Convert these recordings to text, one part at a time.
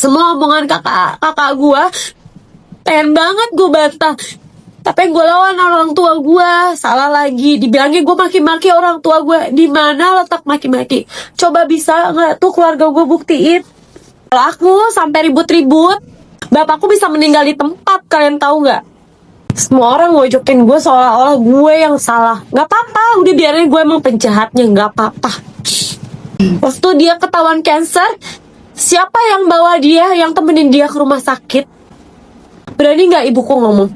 Semua omongan kakak gue pengen banget gue bantah, tapi gue lawan orang tua gue. Salah lagi, dibilangnya gue maki-maki orang tua gue. Di mana letak maki-maki? Coba bisa nggak tuh keluarga gue buktiin? Kalau aku sampai ribut-ribut, bapakku bisa meninggal di tempat. Kalian tahu nggak? Semua orang ngojokin gue seolah-olah gue yang salah. Nggak apa-apa, udah biarin gue emang penjahatnya, nggak apa-apa. Waktu dia ketahuan cancer, siapa yang bawa dia, yang temenin dia ke rumah sakit? Berani nggak ibuku ngomong?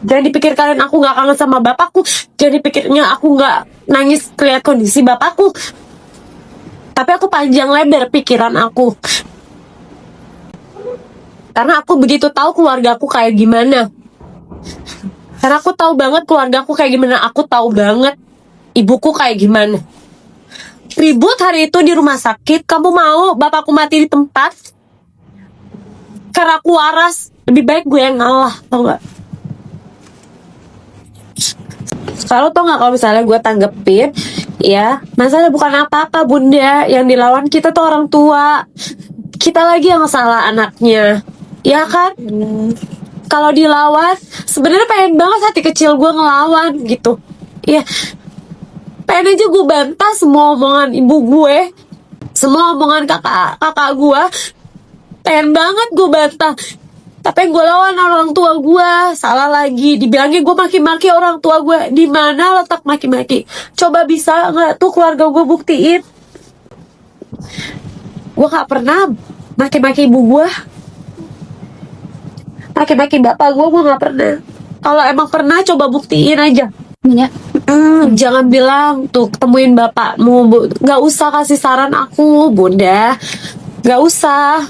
Jangan dipikir kalian aku nggak kangen sama bapakku. Jangan dipikirnya aku nggak nangis lihat kondisi bapakku. Tapi aku panjang lebar pikiran aku, karena aku begitu tahu keluarga aku kayak gimana. Karena aku tahu banget keluarga aku kayak gimana. Aku tahu banget ibuku kayak gimana. Ribut hari itu di rumah sakit. Kamu mau bapakku mati di tempat? Karena aku waras. Lebih baik gue yang ngalah, tau gak? Kalau tau gak, kalau misalnya gue tanggepin, ya masalah bukan apa-apa bunda. Yang dilawan kita tuh orang tua. Kita lagi yang salah anaknya, ya kan? Kalau dilawan, sebenarnya pengen banget hati kecil gue ngelawan gitu. Ya, pengen aja gue bantah semua omongan ibu gue, semua omongan kakak gue. Pengen banget gue bantah, tapi gue lawan orang tua gue. Salah lagi, dibilangnya gue maki-maki orang tua gue. Di mana letak maki-maki? Coba bisa nggak tuh keluarga gue buktiin? Gue gak pernah maki-maki ibu gue, maki-maki bapak gue gak pernah. Kalau emang pernah, coba buktiin aja. Ya. Jangan bilang tuh ketemuin bapakmu, Bu. Gak usah kasih saran aku, bunda. Gak usah.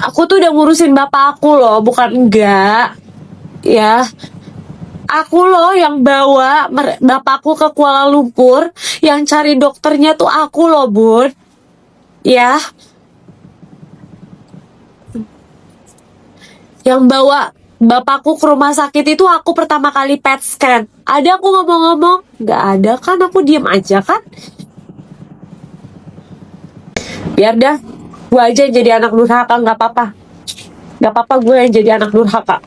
Aku tuh udah ngurusin bapak aku loh, bukan enggak. Ya, aku loh yang bawa bapakku ke Kuala Lumpur. Yang cari dokternya tuh aku loh, bun. Ya, yang bawa bapakku ke rumah sakit itu aku pertama kali PET scan. Ada aku ngomong-ngomong? Gak ada kan, aku diem aja kan. Biar dah, gue aja yang jadi anak durhaka, gak apa-apa. Gak apa-apa gue yang jadi anak durhaka.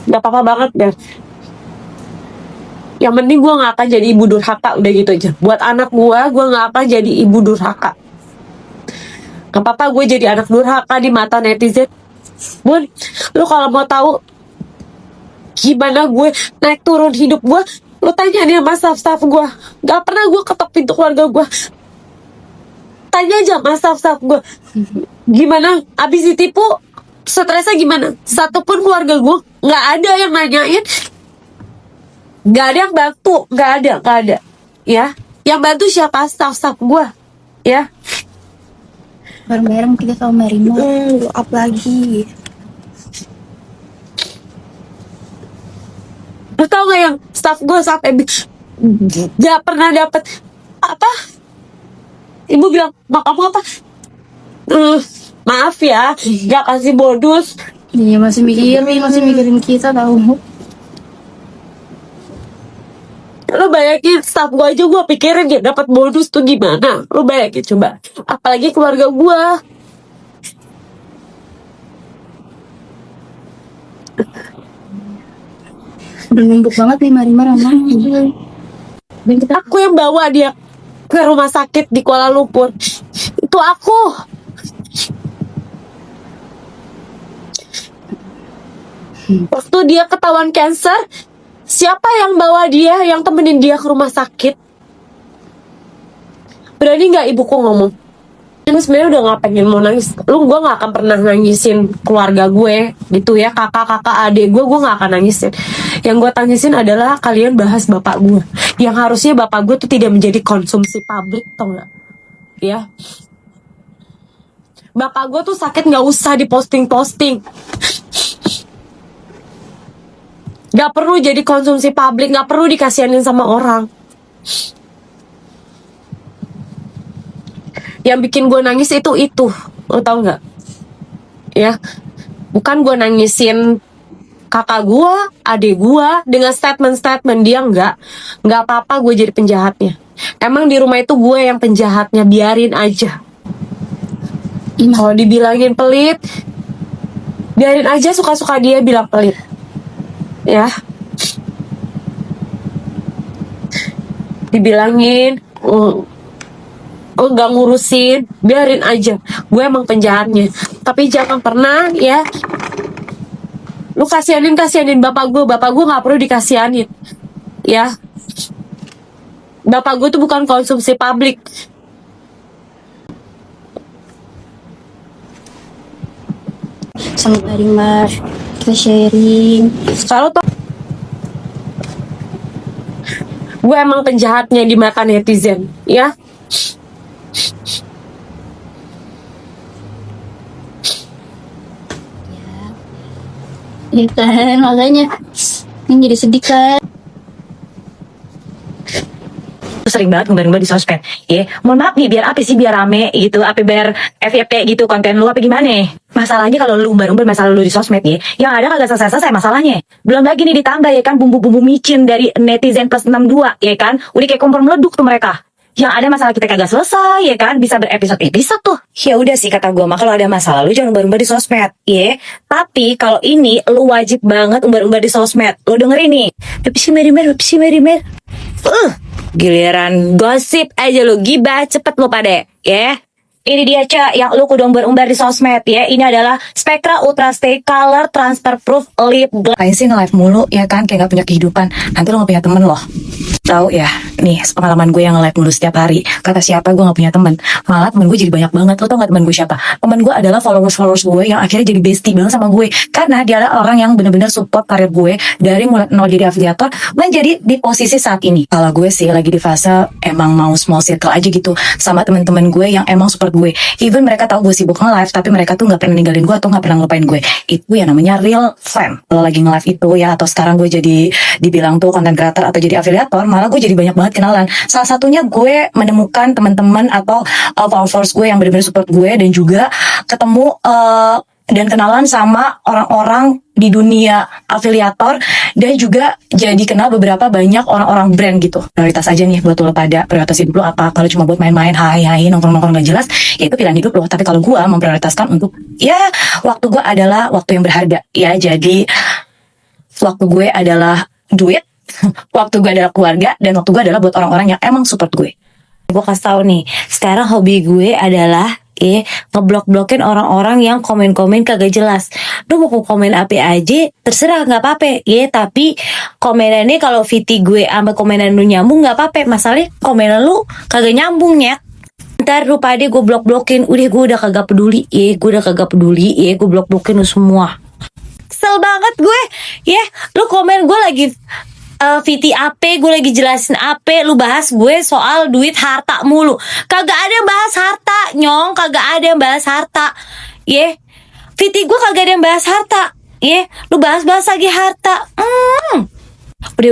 Gak apa-apa banget deh. Yang penting gue gak akan jadi ibu durhaka, udah gitu aja. Buat anak gue gak akan jadi ibu durhaka. Gak apa-apa gue jadi anak durhaka di mata netizen. Bun, lu kalau mau tahu gimana gue naik turun hidup gue, lu tanya nih sama staff-staff gue. Gak pernah gue ketok pintu keluarga gue. Tanya aja sama staff-staff gue, gimana abis ditipu, stresnya gimana. Satupun keluarga gue gak ada yang nanyain, gak ada yang bantu, gak ada. Ya, yang bantu siapa? Staff-staff gue. Ya, Bareng-bareng kita sama Marimo. Up lagi. lu tau gak yang staff gue sampai gak pernah dapet apa? Ibu bilang, mak kamu apa? Maaf ya, gak kasih bonus. Iya, masih mikirin kita tahu. Lo bayangin staff gue aja gue pikirin gak dapat bonus tuh gimana. Lo bayangin coba, apalagi keluarga gue. Udah numpuk banget nih Marimo Rama. Dan kita Aku yang bawa dia ke rumah sakit di Kuala Lumpur. Itu aku. Waktu dia ketahuan cancer, siapa yang bawa dia, yang temenin dia ke rumah sakit? Berani nggak ibuku ngomong? Lu sebenarnya udah gak pengen mau nangis. Gue gak akan pernah nangisin keluarga gue gitu ya, kakak-kakak adik gue gak akan nangisin. Yang gue tangisin adalah kalian bahas bapak gue, yang harusnya bapak gue tuh tidak menjadi konsumsi publik, tau gak? Ya, bapak gue tuh sakit gak usah diposting-posting. Gak perlu jadi konsumsi publik, gak perlu dikasihanin sama orang. Yang bikin gue nangis itu, lo tau nggak? Ya, bukan gue nangisin kakak gue, adik gue dengan statement dia nggak apa-apa gue jadi penjahatnya. Emang di rumah itu gue yang penjahatnya, biarin aja. Kalau dibilangin pelit, biarin aja, suka-suka dia bilang pelit. Ya. Dibilangin nggak ngurusin, biarin aja. Gue emang penjahatnya. Tapi jangan pernah ya lu kasihanin bapak gue nggak perlu dikasihanin. Ya. Bapak gue tuh bukan konsumsi publik. Sama Marimar kita sharing. Kalau tuh gue emang penjahatnya di mata netizen, ya. Ya kan, makanya ini jadi sedih kan. Sering banget ngumbar-ngumbar di sosmed. Ya, mohon maaf nih, biar apa sih, biar rame gitu, apa biar FYP gitu konten lu apa gimana? Masalahnya kalau lu umbar-umbar masalah lu di sosmed ya, yang ada kagak selesai-selesai masalahnya. Belum lagi nih ditambah ya kan bumbu-bumbu micin dari netizen plus 62 ya kan, udah kayak kompor meleduk tuh mereka. Yang ada masalah kita kagak selesai ya kan, bisa berepisode-episode tuh. Ya udah sih kata gue mah, kalau ada masalah lu jangan umbar-umbar di sosmed, ya. Tapi kalau ini lu wajib banget umbar-umbar di sosmed. Lu dengerin nih. Apa sih Merimer? Giliran gosip aja lu, gibah cepet lu pade, ya. Ini dia Cak, yang lu kudu umbar-umbar di sosmed ya. Ini adalah Spectra Ultra Stay Color Transfer Proof Lip Gloss. Lain sih nge-live mulu ya kan, kayak gak punya kehidupan. Nanti lu gak punya temen loh. Tahu ya, nih pengalaman gue yang nge-live mulu setiap hari. Kata siapa gue gak punya temen. Malah temen gue jadi banyak banget. Lo tau gak temen gue siapa? Temen gue adalah followers gue yang akhirnya jadi bestie banget sama gue. Karena dia adalah orang yang benar-benar support karir gue dari mulai nol jadi afiliator menjadi di posisi saat ini. Kalau gue sih lagi di fase emang mau small circle aja gitu sama temen-temen gue yang emang support gue. Even mereka tahu gue sibuk nge-live, tapi mereka tuh gak pernah ninggalin gue atau gak pernah ngelupain gue. Itu yang namanya real friend. Kalau lagi nge-live itu ya, atau sekarang gue jadi dibilang tuh content creator atau jadi afiliator, malah gue jadi banyak banget kenalan. Salah satunya gue menemukan teman-teman atau followers gue yang benar-benar support gue, dan juga ketemu dan kenalan sama orang-orang di dunia afiliator, dan juga jadi kenal beberapa banyak orang-orang brand gitu. Prioritas aja nih buat lo pada, prioritas hidup lo apa? Kalau cuma buat main-main, hai nongkrong-nongkrong gak jelas, ya itu pilihan hidup lo. Tapi kalau gue memprioritaskan untuk, ya waktu gue adalah waktu yang berharga, ya. Jadi waktu gue adalah duit, waktu gue adalah keluarga, dan waktu gue adalah buat orang-orang yang emang support gue. Gue kasih tahu nih, sekarang hobi gue adalah ngeblok-blokin orang-orang yang komen-komen kagak jelas. Lu mau komen apa aja terserah, nggak apa-apa ya. Tapi komenannya kalau VT gue sama komenan lu nyambung nggak apa-apa. Masalahnya komenan lu kagak nyambung ya. Ntar lu pada gue blok-blokin. Udah gue udah kagak peduli ya. Gue blok-blokin lu semua. Kesel banget gue ya. Lu komen gue lagi VT AP, gue lagi jelasin AP, lu bahas gue soal duit harta mulu. Kagak ada yang bahas harta, nyong. Kagak ada yang bahas harta, ye. VT gue kagak ada yang bahas harta, ye. Lu bahas-bahas lagi harta. Udah